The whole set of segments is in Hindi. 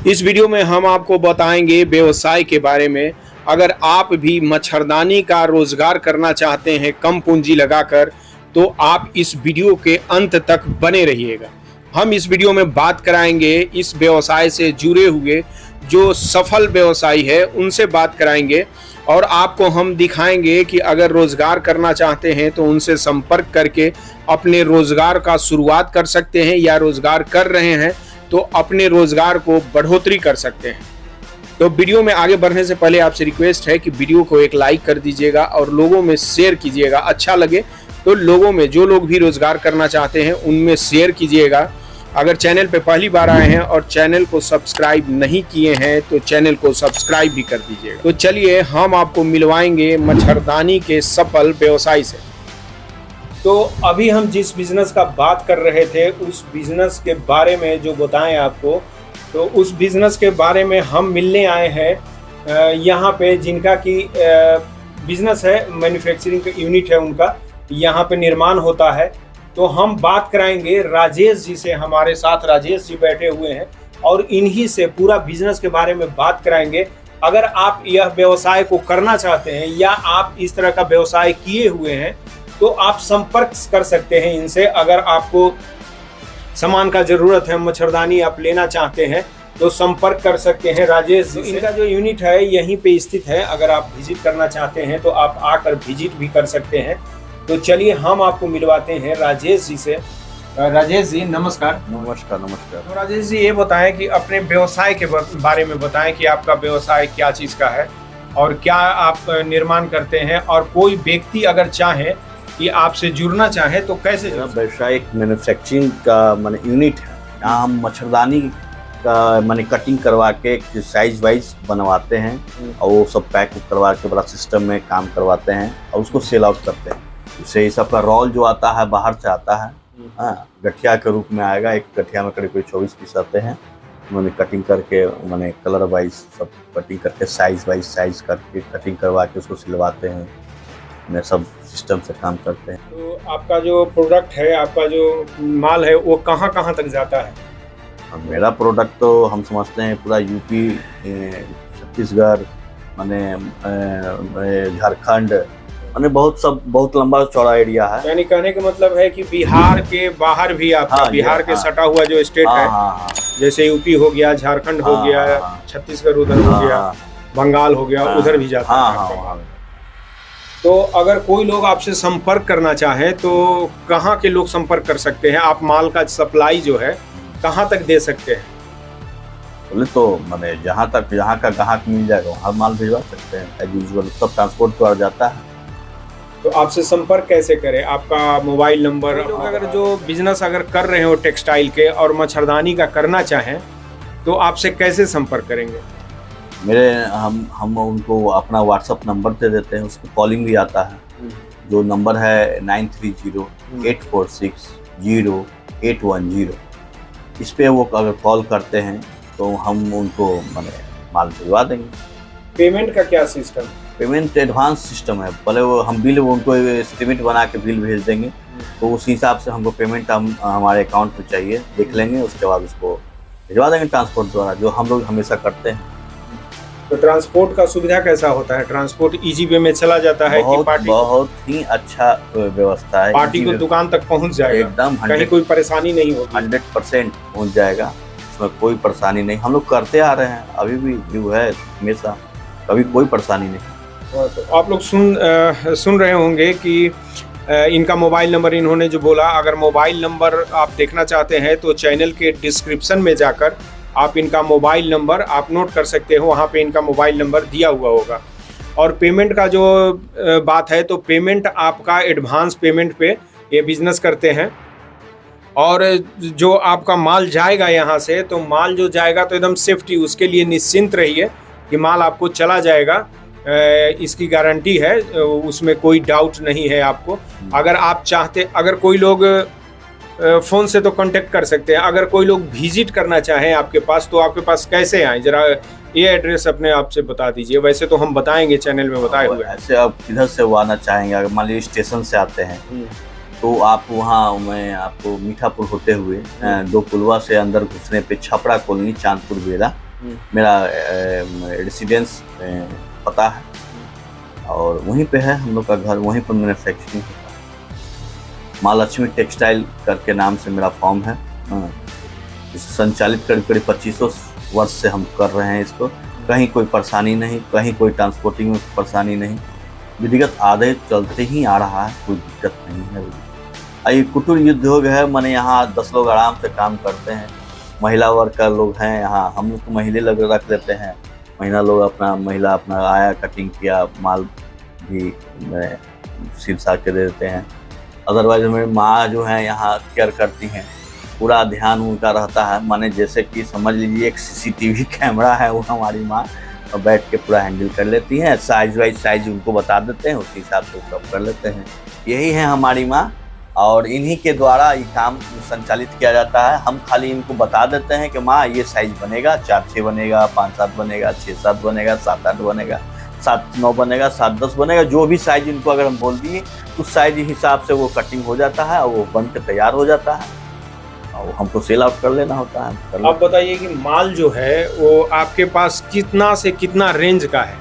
इस वीडियो में हम आपको बताएंगे व्यवसाय के बारे में। अगर आप भी मच्छरदानी का रोजगार करना चाहते हैं कम पूंजी लगाकर, तो आप इस वीडियो के अंत तक बने रहिएगा। हम इस वीडियो में बात कराएंगे इस व्यवसाय से जुड़े हुए जो सफल व्यवसायी है उनसे बात कराएंगे, और आपको हम दिखाएंगे कि अगर रोजगार करना चाहते हैं तो उनसे संपर्क करके अपने रोजगार का शुरुआत कर सकते हैं, या रोजगार कर रहे हैं तो अपने रोजगार को बढ़ोतरी कर सकते हैं। तो वीडियो में आगे बढ़ने से पहले आपसे रिक्वेस्ट है कि वीडियो को एक लाइक कर दीजिएगा और लोगों में शेयर कीजिएगा। अच्छा लगे तो लोगों में जो लोग भी रोजगार करना चाहते हैं उनमें शेयर कीजिएगा। अगर चैनल पे पहली बार आए हैं और चैनल को सब्सक्राइब नहीं किए हैं तो चैनल को सब्सक्राइब भी कर दीजिएगा। तो चलिए हम आपको मिलवाएंगे मच्छरदानी के सफल व्यवसायी से। तो अभी हम जिस बिजनेस का बात कर रहे थे उस बिजनेस के बारे में जो बताएं आपको, तो उस बिजनेस के बारे में हम मिलने आए हैं यहाँ पे, जिनका की बिजनेस है, मैन्युफैक्चरिंग यूनिट है उनका, यहाँ पे निर्माण होता है। तो हम बात कराएंगे राजेश जी से। हमारे साथ राजेश जी बैठे हुए हैं और इन्हीं से पूरा बिजनेस के बारे में बात कराएंगे। अगर आप यह व्यवसाय को करना चाहते हैं या आप इस तरह का व्यवसाय किए हुए हैं तो आप संपर्क कर सकते हैं इनसे। अगर आपको सामान का जरूरत है, मच्छरदानी आप लेना चाहते हैं तो संपर्क कर सकते हैं राजेश जी। इनका जो यूनिट है यहीं पे स्थित है। अगर आप विजिट करना चाहते हैं तो आप आकर विजिट भी कर सकते हैं। तो चलिए हम आपको मिलवाते हैं राजेश जी से। राजेश जी नमस्कार। नमस्कार। नमस्कार। तो राजेश जी ये बताएं कि अपने व्यवसाय के बारे में बताएं कि आपका व्यवसाय क्या चीज़ का है और क्या आप निर्माण करते हैं, और कोई व्यक्ति अगर चाहे कि आपसे जुड़ना चाहे तो कैसे जुड़ सकते हैं? व्यवसाय एक मैन्युफैक्चरिंग का माने यूनिट है। यहाँ हम मच्छरदानी का माने कटिंग करवा के साइज वाइज बनवाते हैं और वो सब पैक करवा के बड़ा सिस्टम में काम करवाते हैं और उसको सेल आउट करते हैं। इससे इस सबका रोल जो आता है बाहर से आता है, गठिया के रूप में आएगा। एक गठिया में करीब 24 पीस आते हैं। मैंने कटिंग करके मैंने कलर वाइज सब कटिंग करके साइज वाइज साइज करके कटिंग करवा के उसको सिलवाते हैं। मैं सब सिस्टम से काम करते हैं। तो आपका जो प्रोडक्ट है, आपका जो माल है, वो कहाँ कहाँ तक जाता है? मेरा प्रोडक्ट तो हम समझते हैं पूरा यूपी, छत्तीसगढ़, माने झारखंड, माने बहुत लंबा चौड़ा एरिया है। यानी कहने का मतलब है कि बिहार के बाहर भी आपका, बिहार के सटा हुआ जो स्टेट है, जैसे यूपी हो गया, झारखंड हो गया, छत्तीसगढ़ उधर हो गया, बंगाल हो गया, उधर भी जाता है। तो अगर कोई लोग आपसे संपर्क करना चाहे तो कहाँ के लोग संपर्क कर सकते हैं? आप माल का सप्लाई जो है कहाँ तक दे सकते हैं? बोले तो मैंने जहाँ तक यहाँ का ग्राहक मिल जाएगा वहाँ माल भिजवा सकते हैं। एज यूजुअल सब ट्रांसपोर्ट द्वारा जाता है। तो आपसे संपर्क कैसे करें? आपका मोबाइल नंबर। लोग अगर जो बिजनेस अगर कर रहे हो टेक्सटाइल के और मच्छरदानी का करना चाहें तो आपसे कैसे संपर्क करेंगे? हम उनको अपना व्हाट्सअप नंबर दे देते हैं, उस पर कॉलिंग भी आता है। जो नंबर है 9308460810। इस पे वो अगर कॉल करते हैं तो हम उनको माल भिजवा देंगे। पेमेंट का क्या सिस्टम? पेमेंट एडवांस सिस्टम है। पहले वो हम बिल उनको एस्टिमेट बना के बिल भेज देंगे, तो उस हिसाब से हमको पेमेंट हमारे अकाउंट में चाहिए, देख लेंगे, उसके बाद उसको भिजवा देंगे ट्रांसपोर्ट द्वारा, जो हम लोग हमेशा करते हैं। तो ट्रांसपोर्ट का सुविधा कैसा होता है? ट्रांसपोर्ट इजी वे में चला जाता है कि पार्टी? बहुत ही अच्छा व्यवस्था है। पार्टी को दुकान तक पहुंच जाएगा एकदम, कहीं कोई परेशानी नहीं होगी। 100% पहुंच जाएगा, उसमें कोई परेशानी नहीं। हम लोग करते आ रहे हैं, अभी भी जो है हमेशा, कभी कोई परेशानी नहीं। तो आप लोग सुन रहे होंगे कि इनका मोबाइल नंबर इन्होंने जो बोला। अगर मोबाइल नंबर आप देखना चाहते हैं तो चैनल के डिस्क्रिप्शन में जाकर आप इनका मोबाइल नंबर आप नोट कर सकते हो, वहाँ पे इनका मोबाइल नंबर दिया हुआ होगा। और पेमेंट का जो बात है, तो पेमेंट आपका एडवांस पेमेंट पे ये बिजनेस करते हैं। और जो आपका माल जाएगा यहाँ से, तो माल जो जाएगा तो एकदम सेफ्टी, उसके लिए निश्चिंत रहिए कि माल आपको चला जाएगा। इसकी गारंटी है, उसमें कोई डाउट नहीं है आपको। अगर आप चाहते, अगर कोई लोग फ़ोन से तो कांटेक्ट कर सकते हैं। अगर कोई लोग विजिट करना चाहें आपके पास तो आपके पास कैसे आएँ? जरा ये एड्रेस अपने आप से बता दीजिए। वैसे तो हम बताएंगे, चैनल में बताए हुए। ऐसे आप किधर से वो आना चाहेंगे? अगर मान लीजिए स्टेशन से आते हैं तो आप वहाँ, मैं आपको मीठापुर होते हुए 2 पुलवा से अंदर घुसने पे छपरा कॉलोनी, चांदपुर बेरा, मेरा रेसिडेंस पता है और वहीं पे है हम लोग का घर, वहीं पर मैन्युफैक्चरिंग होता है। माँ लक्ष्मी टेक्सटाइल करके नाम से मेरा फॉर्म है। इसे संचालित करीब 2500 वर्ष से हम कर रहे हैं इसको। कहीं कोई परेशानी नहीं, कहीं कोई ट्रांसपोर्टिंग में परेशानी नहीं, विधिगत आदेश चलते ही आ रहा है, कोई दिक्कत नहीं है। ये कुटीर उद्योग है, माने यहाँ 10 लोग आराम से काम करते हैं। महिला वर्ग का लोग हैं यहाँ, हम लोग तो महिला लोग रख लेते हैं। महिला अपना आया, कटिंग किया, माल भी सिल सा के दे देते हैं। अदरवाइज हमारी माँ जो है यहाँ केयर करती हैं, पूरा ध्यान उनका रहता है। माने जैसे कि समझ लीजिए एक CCTV कैमरा है, वो हमारी माँ और बैठ के पूरा हैंडल कर लेती हैं। साइज वाइज साइज उनको बता देते हैं, उसी हिसाब से सब कर लेते हैं। यही है हमारी माँ और इन्हीं के द्वारा ये काम संचालित किया जाता है। हम खाली इनको बता देते हैं कि माँ ये साइज बनेगा, 4-6 बनेगा, 5-7 बनेगा, 6-7 बनेगा, 7-8 बनेगा, 7-9 बनेगा, 7-10 बनेगा। जो भी साइज इनको अगर हम बोल दिए उस साइज हिसाब से वो कटिंग हो जाता है और वो बन के तैयार हो जाता है और हमको सेल आउट कर लेना होता है। आप बताइए कि माल जो है वो आपके पास कितना से कितना रेंज का है,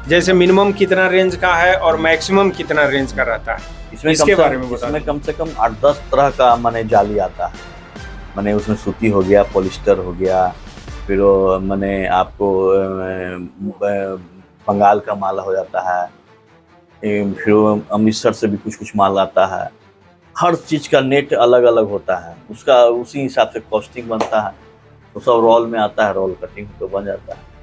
जैसे मिनिमम कितना रेंज का है और मैक्सिमम कितना रेंज का रहता है, इसके बारे में बताइए। इसमें कम से कम 8-10 तरह का माने जाली आता है। माने उसमें सूती हो गया, पॉलिस्टर हो गया, फिर माने आपको बंगाल का माल हो जाता है, फिर अमृतसर से भी कुछ माल आता है। हर चीज़ का नेट अलग अलग होता है, उसका उसी हिसाब से कॉस्टिंग बनता है। तो सब रोल में आता है, रोल कटिंग तो बन जाता है।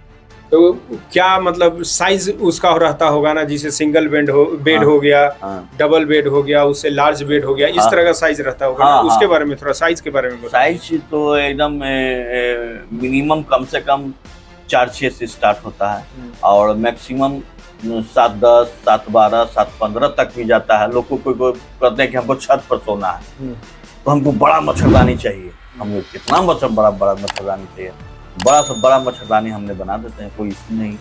तो क्या मतलब साइज उसका रहता होगा ना, जैसे सिंगल बेड हो गया, डबल बेड हो गया, उससे लार्ज बेड हो गया, इस तरह का साइज रहता होगा ना? उसके बारे में थोड़ा साइज के बारे में बताइए। साइज तो एकदम मिनिमम कम से कम 4-6 से स्टार्ट होता है और मैक्सिमम 7-10, 7-12, 7-15 तक भी जाता है। लोग को कोई कहते हैं कि हमको छत पर सोना है तो हमको बड़ा मच्छरदानी चाहिए। हम लोग कितना बड़ा मच्छरदानी चाहिए, बड़ा से बड़ा मच्छरदानी हमने बना देते हैं, कोई इश्यू नहीं।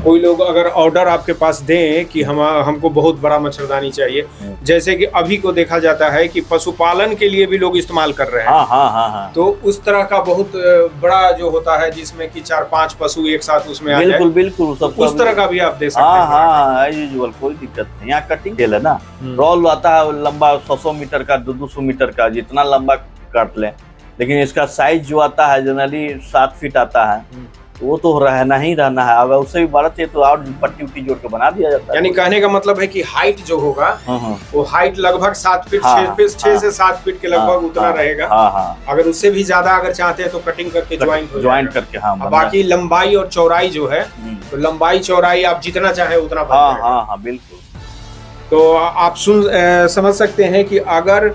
कोई लोग अगर ऑर्डर आपके पास दें कि हमको बहुत बड़ा मच्छरदानी चाहिए, जैसे कि अभी को देखा जाता है कि पशुपालन के लिए भी लोग इस्तेमाल कर रहे हैं। हाँ। तो उस तरह का बहुत बड़ा जो होता है जिसमें कि 4-5 पशु एक साथ उसमें आ जाए, बिल्कुल उस तरह का भी आप दे सकते हैं। हाँ, यूजुअल कोई दिक्कत नहीं। यहाँ कटिंग टेल है ना, रोल आता है लंबा 100 मीटर का, 200 मीटर का, जितना लंबा काट लें। लेकिन इसका साइज जो आता है जनरली 7 फीट आता है, वो तो रहना है। अगर उससे भी बड़ा चाहिए तो और पट्टी उट्टी जोड़ के बना दिया जाता है। यानी कहने का मतलब है कि हाइट जो होगा वो हाइट लगभग 7 फीट 6 से 7 फीट के लगभग उतना रहेगा। अगर उससे भी ज्यादा अगर चाहते हैं तो कटिंग करके ज्वाइंट करके बाकी लंबाई और चौड़ाई जो है, तो लंबाई चौड़ाई आप जितना चाहे उतना बिल्कुल। तो आप समझ सकते हैं कि अगर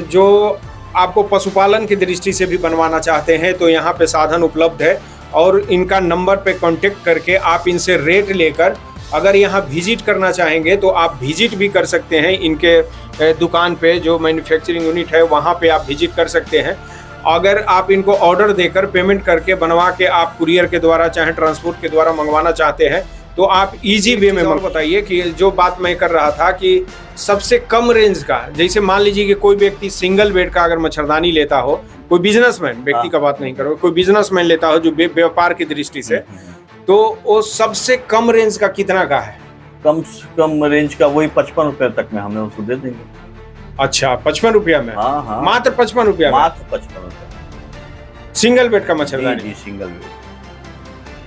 जो आपको पशुपालन की दृष्टि से भी बनवाना चाहते हैं तो यहाँ पे साधन उपलब्ध है और इनका नंबर पे कांटेक्ट करके आप इनसे रेट लेकर अगर यहाँ विजिट करना चाहेंगे तो आप विजिट भी कर सकते हैं। इनके दुकान पे जो मैन्युफैक्चरिंग यूनिट है वहाँ पे आप विजिट कर सकते हैं। अगर आप इनको ऑर्डर देकर पेमेंट करके बनवा के आप कुरियर के द्वारा चाहे ट्रांसपोर्ट के द्वारा मंगवाना चाहते हैं तो आप इजी वे में बताइए कि जो बात मैं कर रहा था कि सबसे कम रेंज का, जैसे मान लीजिए कि कोई व्यक्ति सिंगल बेड का अगर मच्छरदानी लेता हो, कोई बिजनेसमैन, व्यक्ति का बात नहीं करो, कोई बिजनेसमैन लेता हो जो व्यापार की दृष्टि से, तो वो सबसे कम रेंज का कितना का है? कम से कम रेंज का वही 55 रुपए तक में हमें उसको दे देंगे। अच्छा, 55 रुपया में? हाँ। मात्र 55 रुपया? मात्र 55 रुपया सिंगल बेड का मच्छरदानी? Single bed.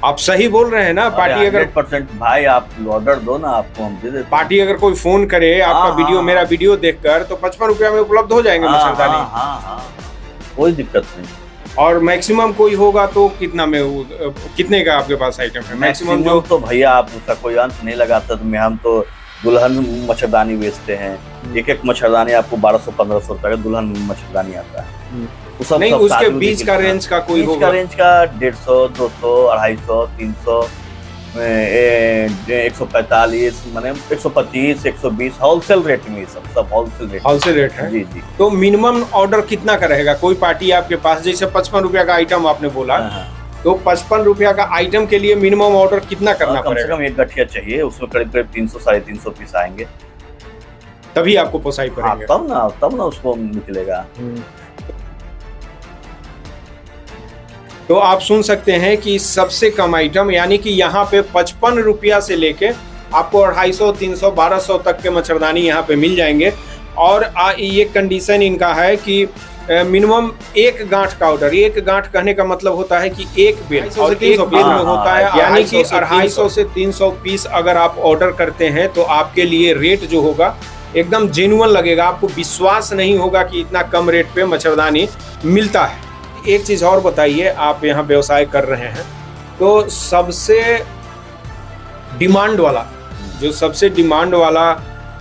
आप सही बोल रहे हैं ना? पार्टी अगर 100% भाई आप ऑर्डर दो ना, आपको हम दे देते। पार्टी अगर कोई फोन करे आपका मेरा वीडियो देखकर तो 55 रुपया में उपलब्ध हो जाएंगे मच्छरदानी? हाँ, कोई दिक्कत नहीं। और मैक्सिमम कोई होगा तो कितने का आपके पास आइटम है मैक्सिमम? जो तो भैया आप उसका कोई अंत नहीं लगाता। तो हम तो दुल्हन मच्छरदानी बेचते हैं। एक मच्छरदानी आपको 1200-1500 रुपए का दुल्हन मच्छरदानी आता है। नहीं, उसके बीच का रेंज का कोई होगा? रेंज का 150, 200, 250, 300, 145, माने 125, 120 होलसेल रेट में। सब होलसेल रेट है। जी। तो मिनिमम ऑर्डर कितना का रहेगा? कोई पार्टी आपके पास, जैसे 55 रुपया का आइटम आपने बोला, तो 55 रुपया का आइटम के लिए मिनिमम ऑर्डर कितना करना पड़ेगा? कम से कम एक गठिया चाहिए, उसमें करीब 300-350 पीस आएंगे, तभी आपको पोसाई पड़ेगा। तब ना उसको निकलेगा। तो आप सुन सकते हैं कि सबसे कम आइटम यानी कि यहाँ पे 55 रुपया से लेके आपको 250, 300, 1200 तक के मच्छरदानी यहाँ पे मिल जाएंगे। और ये कंडीशन इनका है कि मिनिमम एक गांठ का ऑर्डर, एक गांठ कहने का मतलब होता है कि एक बेल, और एक बेल में होता है यानी कि 250 से 300 पीस अगर आप ऑर्डर करते हैं तो आपके लिए रेट जो होगा एकदम जेन्युइन लगेगा। आपको विश्वास नहीं होगा कि इतना कम रेट पे मच्छरदानी मिलता है। एक चीज़ और बताइए, आप यहाँ व्यवसाय कर रहे हैं तो सबसे डिमांड वाला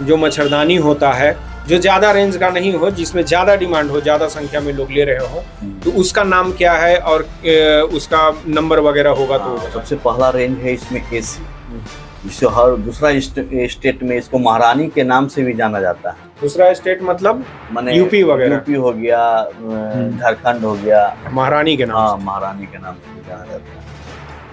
जो मच्छरदानी होता है, जो ज़्यादा रेंज का नहीं हो, जिसमें ज़्यादा डिमांड हो, ज़्यादा संख्या में लोग ले रहे हो, तो उसका नाम क्या है और उसका नंबर वगैरह होगा? तो सबसे पहला रेंज है इसमें एसी, जिसे हर दूसरा स्टेट में इसको महारानी के नाम से भी जाना जाता है। दूसरा स्टेट मतलब माने यूपी वगैरह? यूपी हो गया, झारखंड हो गया, महारानी के नाम। हाँ, महारानी के नाम से भी जाना जाता है।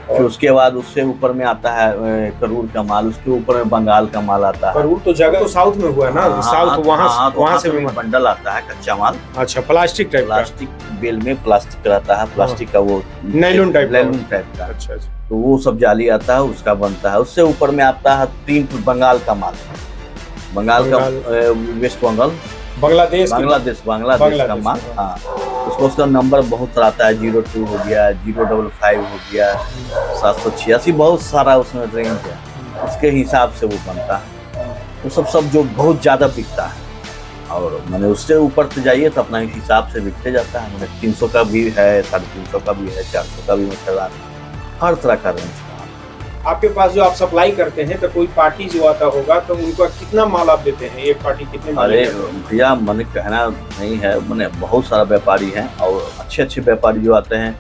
फिर उसके बाद उससे ऊपर में आता है करूर का माल, उसके ऊपर में बंगाल का माल आता है। करूर तो जगह तो साउथ में हुआ है ना? साउथ वहाँ से भी बंडल आता है कच्चा माल। अच्छा, प्लास्टिक टाइप, प्लास्टिक बेल में प्लास्टिक रहता है, प्लास्टिक का वो नायलॉन टाइप का। अच्छा, तो वो सब जाली आता है, उसका बनता है। उससे ऊपर में आता है 3 बंगाल का माल, बंगाल का वेस्ट बंगाल, बांग्लादेश का माल। हाँ, उसका नंबर बहुत सारा आता है, 02 हो गया, 055 हो गया, 786, बहुत सारा उसमें रेंज है। उसके हिसाब से वो बनता है। वो सब जो बहुत ज़्यादा बिकता है, और मैंने उससे ऊपर से जाइए तो अपना हिसाब से बिकते जाता है। मैंने 300 का भी है, 350 का भी है, 400 का भी मच्छरदानी, हर तरह का रेंज। आपके पास जो आप सप्लाई करते हैं तो कोई पार्टी जो आता होगा तो उनको कितना माल आप देते हैं? एक पार्टी कितने माल? अरे भैया, मैंने कहना नहीं है, मैंने बहुत सारा व्यापारी हैं, और अच्छे व्यापारी जो आते हैं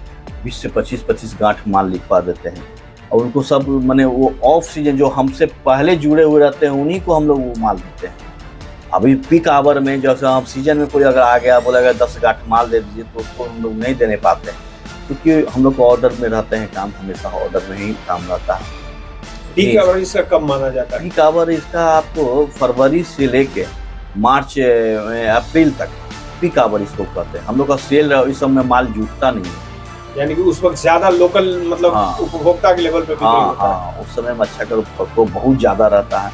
20 से 25 गांठ माल लिखवा देते हैं। और उनको सब मैंने वो ऑफ सीजन जो हमसे पहले जुड़े हुए रहते हैं उन्हीं को हम लोग वो माल देते हैं। अभी पीक आवर में जैसे हम सीजन में कोई अगर आ गया, बोलेगा 10 गांठ माल दे दीजिए, तो उसको हम लोग नहीं देने पाते हैं, क्योंकि हम लोग ऑर्डर में रहते हैं, काम हमेशा ऑर्डर में ही काम रहता है। पीक आवर इसका कब माना जाता है? पीक आवर इसका आपको फरवरी से लेके मार्च अप्रैल तक पीक आवर इसको कहते हैं। हम लोग का सेल इस समय माल जुटता नहीं है, यानी कि उस वक्त ज्यादा लोकल मतलब उपभोक्ता के लेवल पे बिक्री होता है। उस समय मच्छा का प्रकोप बहुत ज्यादा रहता है।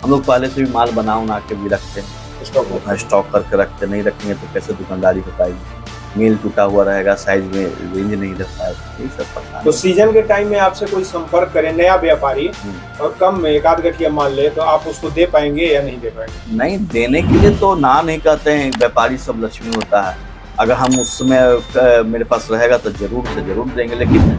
हम लोग पहले से भी माल बना के भी रखते हैं, स्टॉक करके रखते, नहीं रखेंगे तो कैसे दुकानदारी हो पाएगी? मेल टूटा हुआ रहेगा, साइज में रेंज नहीं रहता है, यही सब पता है। तो सीजन के टाइम में आपसे कोई संपर्क करे नया व्यापारी और कम में 1 आध गठिया माल ले, तो आप उसको दे पाएंगे या नहीं दे पाएंगे? नहीं, देने के लिए तो ना नहीं कहते हैं, व्यापारी सब लक्ष्मी होता है। अगर हम उस समय मेरे पास रहेगा तो जरूर से जरूर देंगे, लेकिन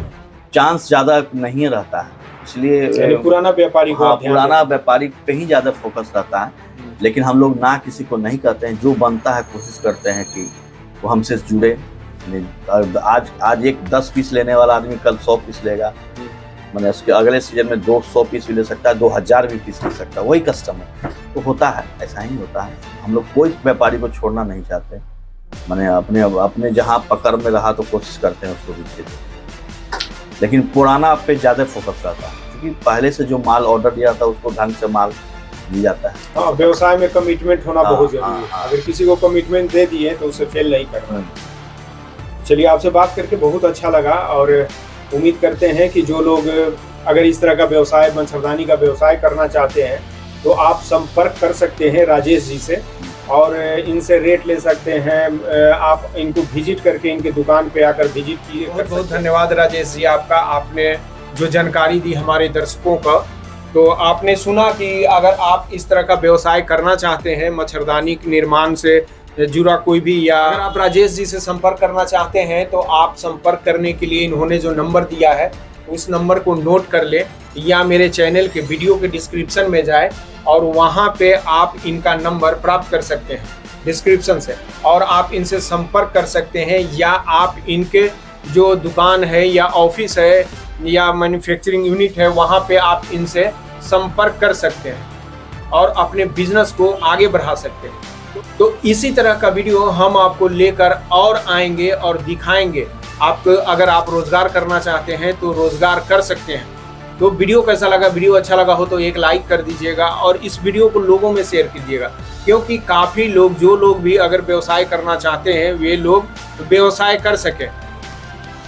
चांस ज्यादा नहीं रहता है, इसलिए पुराना व्यापारी को पुराना व्यापारी पे ही ज्यादा फोकस रहता है। लेकिन हम लोग ना किसी को नहीं कहते हैं, जो बनता है कोशिश करते हैं कि वो हमसे जुड़े। आज एक 10 पीस लेने वाला आदमी कल 100 पीस लेगा, मैंने उसके अगले सीजन में 200 पीस भी ले सकता है, 2000 भी पीस ले सकता है, वही कस्टमर तो होता है, ऐसा ही होता है। हम लोग कोई व्यापारी को छोड़ना नहीं चाहते, मैंने अपने जहाँ पकड़ में रहा तो कोशिश करते हैं उसको भी दे, लेकिन पुराना पे ज़्यादा फोकस रहता है, क्योंकि पहले से जो माल ऑर्डर दिया था उसको ढंग से माल दिया जाता है। हाँ, व्यवसाय में कमिटमेंट होना बहुत जरूरी है। अगर किसी को कमिटमेंट दे दिए तो उसे फेल नहीं करना। चलिए, आपसे बात करके बहुत अच्छा लगा, और उम्मीद करते हैं कि जो लोग अगर इस तरह का व्यवसाय, मच्छरदानी का व्यवसाय करना चाहते हैं तो आप संपर्क कर सकते हैं राजेश जी से, और इनसे रेट ले सकते हैं। आप इनको विजिट करके इनके दुकान पे आकर विजिट किए। बहुत बहुत धन्यवाद राजेश जी आपका, आपने जो जानकारी दी हमारे दर्शकों का। तो आपने सुना कि अगर आप इस तरह का व्यवसाय करना चाहते हैं, मच्छरदानी निर्माण से जुड़ा कोई भी, या अगर आप राजेश जी से संपर्क करना चाहते हैं तो आप संपर्क करने के लिए इन्होंने जो नंबर दिया है उस नंबर को नोट कर ले, या मेरे चैनल के वीडियो के डिस्क्रिप्शन में जाए और वहाँ पे आप इनका नंबर प्राप्त कर सकते हैं डिस्क्रिप्शन से, और आप इनसे संपर्क कर सकते हैं। या आप इनके जो दुकान है या ऑफिस है या मैन्युफैक्चरिंग यूनिट है, वहाँ पे आप इनसे संपर्क कर सकते हैं और अपने बिजनेस को आगे बढ़ा सकते हैं। तो इसी तरह का वीडियो हम आपको लेकर और आएंगे और दिखाएंगे। आप अगर आप रोजगार करना चाहते हैं तो रोजगार कर सकते हैं। तो वीडियो कैसा लगा? वीडियो अच्छा लगा हो तो एक लाइक कर दीजिएगा और इस वीडियो को लोगों में शेयर कीजिएगा, क्योंकि काफ़ी लोग, जो लोग भी अगर व्यवसाय करना चाहते हैं वे लोग व्यवसाय कर सकें।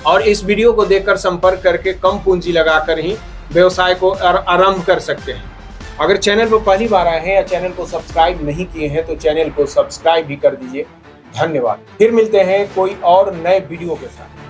और इस वीडियो को देखकर संपर्क करके कम पूंजी लगाकर ही व्यवसाय को आरंभ कर सकते हैं। अगर चैनल पर पहली बार आए हैं या चैनल को सब्सक्राइब नहीं किए हैं तो चैनल को सब्सक्राइब भी कर दीजिए। धन्यवाद। फिर मिलते हैं कोई और नए वीडियो के साथ।